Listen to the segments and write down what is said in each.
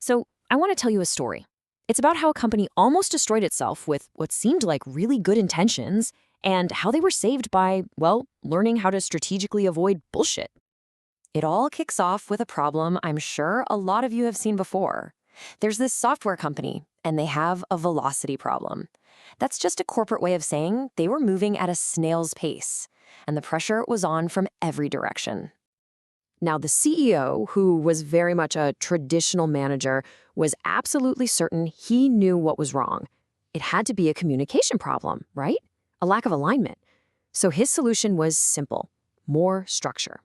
So, I want to tell you a story. It's about how a company almost destroyed itself with what seemed like really good intentions and how they were saved by, well, learning how to strategically avoid bullshit. It all kicks off with a problem I'm sure a lot of you have seen before. There's this software company, and they have a velocity problem. That's just a corporate way of saying they were moving at a snail's pace, and the pressure was on from every direction. Now, the CEO, who was very much a traditional manager, was absolutely certain he knew what was wrong. It had to be a communication problem, right? A lack of alignment. So his solution was simple: more structure.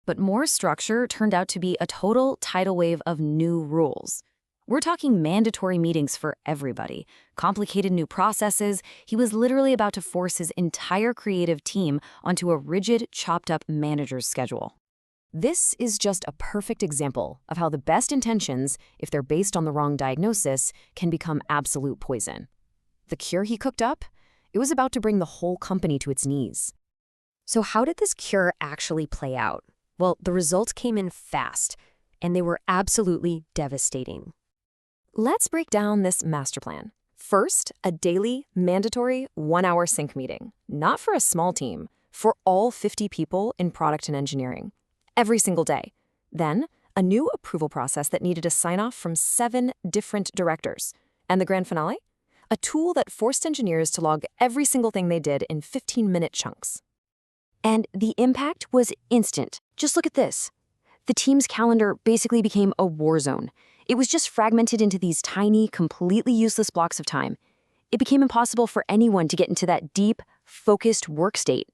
But more structure turned out to be a total tidal wave of new rules. We're talking mandatory meetings for everybody, complicated new processes. He was literally about to force his entire creative team onto a rigid, chopped-up manager's schedule. This is just a perfect example of how the best intentions, if they're based on the wrong diagnosis, can become absolute poison. The cure he cooked up? It was about to bring the whole company to its knees. So how did this cure actually play out? Well, the results came in fast, and they were absolutely devastating. Let's break down this master plan. First, a daily, mandatory 1-hour sync meeting. Not for a small team, for all 50 people in product and engineering. Every single day. Then, a new approval process that needed a sign-off from 7 different directors. And the grand finale? A tool that forced engineers to log every single thing they did in 15-minute chunks. And the impact was instant. Just look at this. The team's calendar basically became a war zone. It was just fragmented into these tiny, completely useless blocks of time. It became impossible for anyone to get into that deep, focused work state.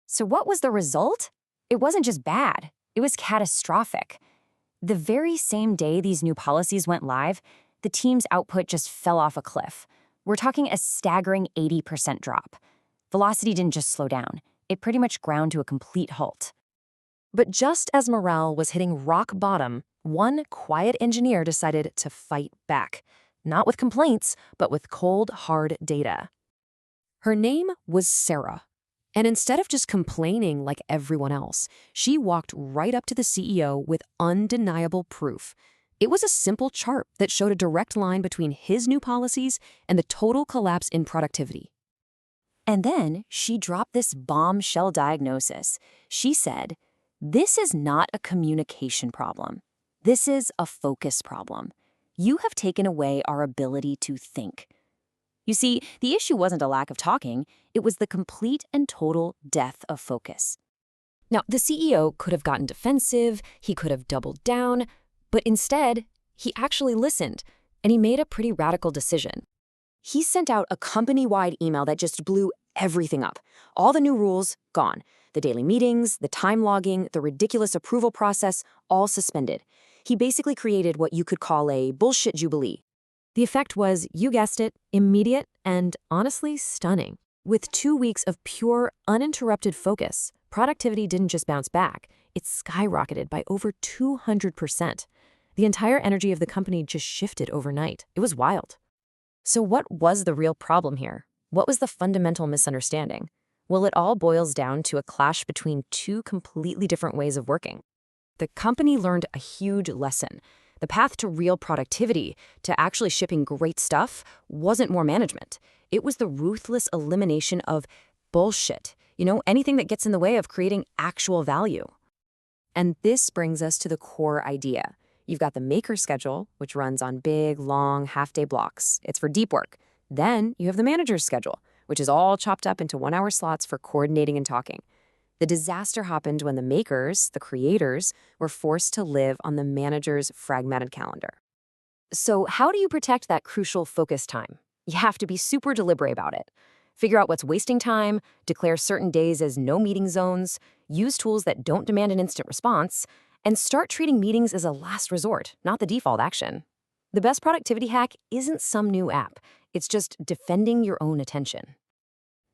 So what was the result? It wasn't just bad. It was catastrophic. The very same day these new policies went live, the team's output just fell off a cliff. We're talking a staggering 80% drop. Velocity didn't just slow down. It pretty much ground to a complete halt. But just as morale was hitting rock bottom, one quiet engineer decided to fight back. Not with complaints, but with cold, hard data. Her name was Sarah. And instead of just complaining like everyone else, she walked right up to the CEO with undeniable proof. It was a simple chart that showed a direct line between his new policies and the total collapse in productivity. And then she dropped this bombshell diagnosis. She said, "This is not a communication problem. This is a focus problem. You have taken away our ability to think." You see, the issue wasn't a lack of talking, it was the complete and total death of focus. Now, the CEO could have gotten defensive, he could have doubled down, but instead, he actually listened, and he made a pretty radical decision. He sent out a company-wide email that just blew everything up. All the new rules, gone. The daily meetings, the time logging, the ridiculous approval process, all suspended. He basically created what you could call a bullshit jubilee. The effect was, you guessed it, immediate and honestly stunning. With 2 weeks of pure, uninterrupted focus, productivity didn't just bounce back, it skyrocketed by over 200%. The entire energy of the company just shifted overnight. It was wild. So what was the real problem here? What was the fundamental misunderstanding? Well, it all boils down to a clash between 2 completely different ways of working. The company learned a huge lesson. The path to real productivity, to actually shipping great stuff, wasn't more management. It was the ruthless elimination of bullshit. Anything that gets in the way of creating actual value. And this brings us to the core idea. You've got the maker schedule, which runs on big, long, half-day blocks. It's for deep work. Then you have the manager's schedule, which is all chopped up into 1-hour slots for coordinating and talking. The disaster happened when the makers, the creators, were forced to live on the manager's fragmented calendar. So how do you protect that crucial focus time? You have to be super deliberate about it. Figure out what's wasting time, declare certain days as no meeting zones, use tools that don't demand an instant response, and start treating meetings as a last resort, not the default action. The best productivity hack isn't some new app. It's just defending your own attention.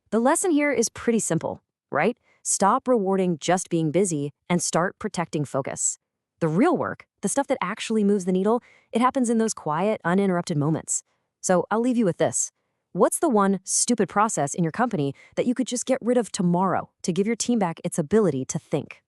The lesson here is pretty simple, right? Stop rewarding just being busy and start protecting focus. The real work, the stuff that actually moves the needle, it happens in those quiet, uninterrupted moments. So I'll leave you with this. What's the one stupid process in your company that you could just get rid of tomorrow to give your team back its ability to think?